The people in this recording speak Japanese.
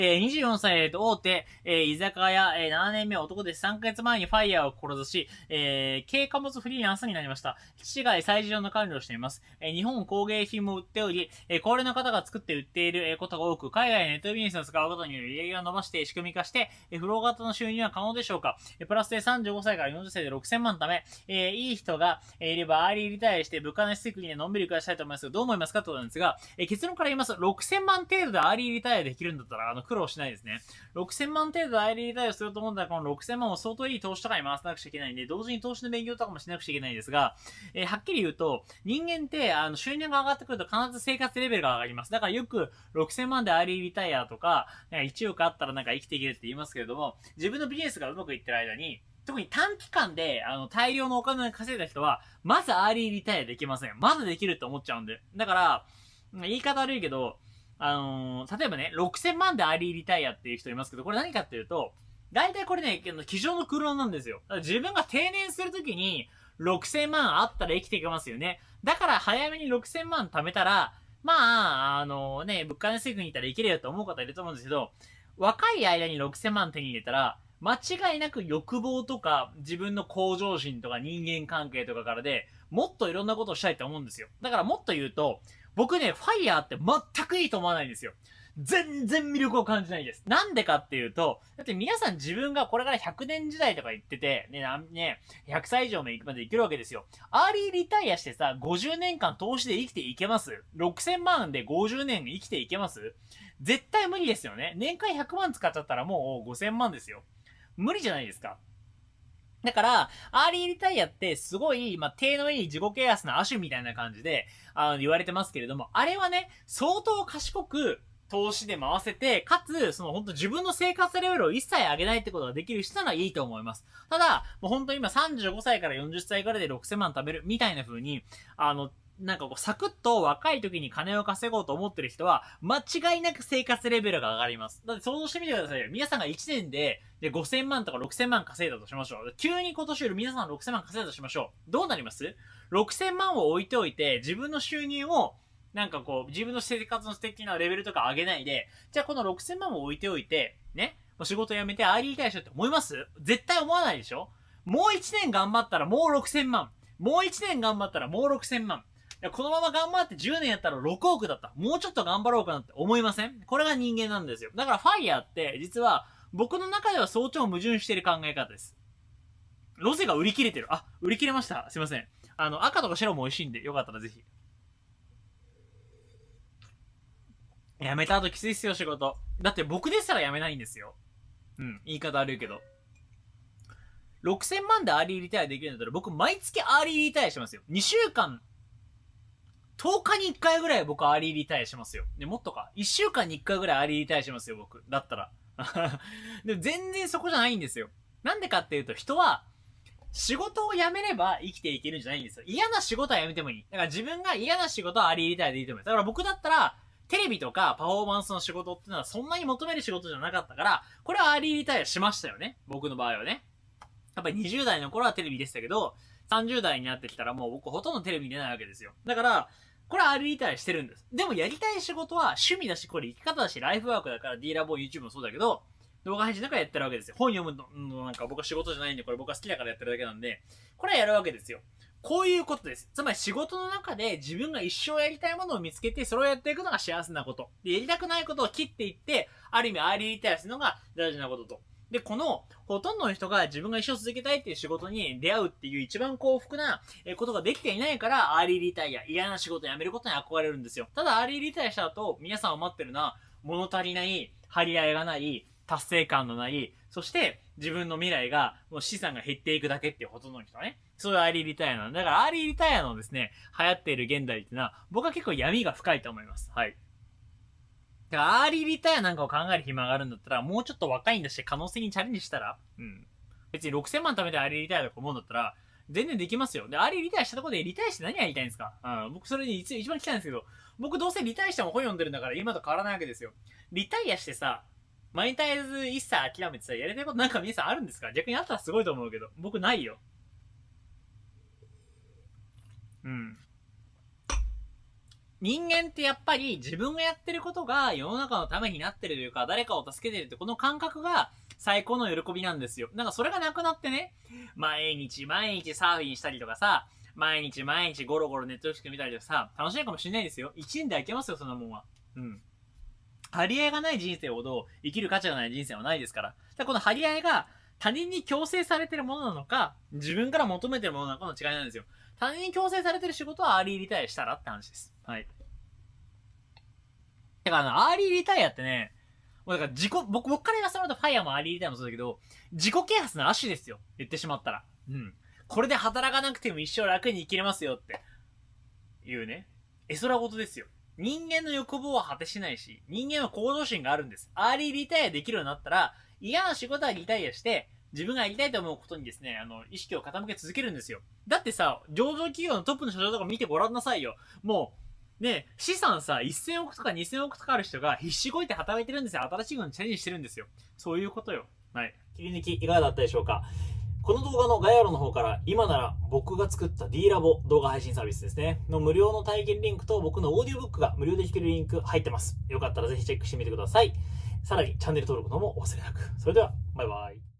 24歳、大手、居酒屋、7年目男です。3ヶ月前にファイヤーを志し、軽貨物フリーランスになりました。市外催事場の管理をしています。日本工芸品も売っており、高齢の方が作って売っていることが多く、海外のネットビジネスを使うことによる利益を伸ばして仕組み化して、フロー型の収入は可能でしょうか？プラスで35歳から40歳で6000万ため、いい人がいればアーリーリタイアして物価の安い国でのんびり暮らしたいと思いますが、どう思いますかってことなんですが、結論から言います。6000万程度でアーリーリタイアできるんだったら、苦労しないですね。6000万程度でアーリーリタイアすると思ったら、この6000万を相当いい投資とかに回さなくちゃいけないんで、同時に投資の勉強とかもしなくちゃいけないんですが、はっきり言うと、人間って、収入が上がってくると必ず生活レベルが上がります。だからよく6000万でアーリーリタイアとか、1億あったら生きていけるって言いますけれども、自分のビジネスがうまくいってる間に、特に短期間で、大量のお金を稼いだ人は、まずアーリーリタイアできません。まずできるって思っちゃうんで。だから、言い方悪いけど、例えばね、6000万でアーリーリタイアっていう人いますけど、これ何かっていうと、大体これね、机上の空論なんですよ。だから自分が定年するときに、6000万あったら生きていけますよね。だから早めに6000万貯めたら、まあ、物価の安い国にいたら生きれると思う方いると思うんですけど、若い間に6000万手に入れたら、間違いなく欲望とか自分の向上心とか人間関係とかからでもっといろんなことをしたいと思うんですよ。だからもっと言うと、僕ね、ファイヤーって全くいいと思わないんですよ。全然魅力を感じないです。なんでかっていうと、だって皆さん自分がこれから100年時代とか言ってて、100歳以上まで生きるわけですよ。アーリーリタイアしてさ、50年間投資で生きていけます？ 6000 万で50年生きていけます？絶対無理ですよね。年間100万使っちゃったらもう5000万ですよ。無理じゃないですか。だから、アーリーリタイアってすごい、手のいい自己啓発の亜種みたいな感じで、言われてますけれども、あれはね、相当賢く、投資で回せて、かつ、本当自分の生活レベルを一切上げないってことができる人ならいいと思います。ただ、もう本当今35歳から40歳からいで6000万貯めるみたいな風に、サクッと若い時に金を稼ごうと思ってる人は、間違いなく生活レベルが上がります。だって想像してみてくださいよ。皆さんが1年で、5000万とか6000万稼いだとしましょう。急に今年より皆さん6000万稼いだとしましょう。どうなります？ 6000 万を置いておいて、自分の収入を、自分の生活の素敵なレベルとか上げないで、じゃあこの6000万を置いておいて、ね、もう仕事辞めてアーリーリタイアしようって思います？絶対思わないでしょ？もう1年頑張ったらもう6000万。もう1年頑張ったらもう6000万。このまま頑張って10年やったら6億だった。もうちょっと頑張ろうかなって思いません？これが人間なんですよ。だからファイヤーって実は僕の中では相当矛盾している考え方です。ロゼが売り切れてる。あ、売り切れました。すいません。赤とか白も美味しいんで、よかったらぜひ。辞めた後きついっすよ、仕事。だって僕ですら辞めないんですよ。うん、言い方悪いけど。6000万でアーリーリタイアできるんだったら僕毎月アーリーリタイアしますよ。2週間10日に1回ぐらい僕アーリーリタイアしますよ。で、もっとか。1週間に1回ぐらいアーリーリタイアしますよ、僕。だったら。でも全然そこじゃないんですよ。なんでかっていうと、人は、仕事を辞めれば生きていけるんじゃないんですよ。嫌な仕事は辞めてもいい。だから自分が嫌な仕事はアーリーリタイアでいいと思います。だから僕だったら、テレビとかパフォーマンスの仕事ってのはそんなに求める仕事じゃなかったから、これはアーリーリタイアしましたよね。僕の場合はね。やっぱり20代の頃はテレビでしたけど、30代になってきたらもう僕ほとんどテレビに出ないわけですよ。だから、これはアーリーリタイアしてるんです。でもやりたい仕事は趣味だし、これ生き方だし、ライフワークだから D ラボ YouTube もそうだけど、動画配信なんかやってるわけですよ。本読むのなんか僕は仕事じゃないんで、これ僕は好きだからやってるだけなんで、これはやるわけですよ。こういうことです。つまり仕事の中で自分が一生やりたいものを見つけて、それをやっていくのが幸せなこと。で、やりたくないことを切っていって、ある意味アーリーリタイアするのが大事なことと。で、この、ほとんどの人が自分が一生続けたいっていう仕事に出会うっていう一番幸福なことができていないから、アーリーリタイア、嫌な仕事を辞めることに憧れるんですよ。ただ、アーリーリタイアした後、皆さんを待ってるのは、物足りない、張り合いがない、達成感のない、そして自分の未来が、もう資産が減っていくだけっていうほとんどの人はね。そういうアーリーリタイアなんだ。だからアーリーリタイアのですね、流行っている現代っていうのは、僕は結構闇が深いと思います。はい。だからアーリーリタイアなんかを考える暇があるんだったら、もうちょっと若いんだし、可能性にチャレンジしたら、うん。別に6000万貯めてアーリーリタイアだと思うんだったら、全然できますよ。で、アーリーリタイアしたところでリタイアして何やりたいんですか？うん。僕それに一番聞きたいんですけど、僕どうせリタイアしても本読んでるんだから今と変わらないわけですよ。リタイアしてさ、マニタイズ一切諦めてさ、やりたいことなんか皆さんあるんですか？逆にあったらすごいと思うけど、僕ないよ。うん。人間ってやっぱり自分がやってることが世の中のためになってるというか、誰かを助けてるってこの感覚が最高の喜びなんですよ。なんかそれがなくなってね、毎日サーフィンしたりとかさ、毎日ゴロゴロネットフリックス見たりとかさ、楽しいかもしれないですよ。一年で飽きますよ、そんなもんは。うん。張り合いがない人生ほど生きる価値がない人生はないですから。この張り合いが他人に強制されてるものなのか、自分から求めてるものなのかの違いなんですよ。他人に強制されてる仕事はアーリーリタイアしたらって話です。はい。だからアーリーリタイアってね、もうだから僕から言わせてもらうとファイヤーもアーリーリタイアもそうだけど、自己啓発の足ですよ。言ってしまったら。うん。これで働かなくても一生楽に生きれますよって。いうね。絵空事ですよ。人間の欲望は果てしないし、人間は行動心があるんです。アーリーリタイアできるようになったら、嫌な仕事はリタイアして、自分がやりたいと思うことにですね、意識を傾け続けるんですよ。だってさ、上場企業のトップの社長とか見てごらんなさいよ。もう、ね、資産さ、1000億とか2000億とかある人が必死こいて働いてるんですよ。新しいことにチャレンジしてるんですよ。そういうことよ。はい。切り抜きいかがだったでしょうか。この動画の概要欄の方から今なら僕が作った D ラボ動画配信サービスですねの無料の体験リンクと僕のオーディオブックが無料で弾けるリンク入ってます。よかったらぜひチェックしてみてください。さらにチャンネル登録のもお忘れなく。それではバイバイ。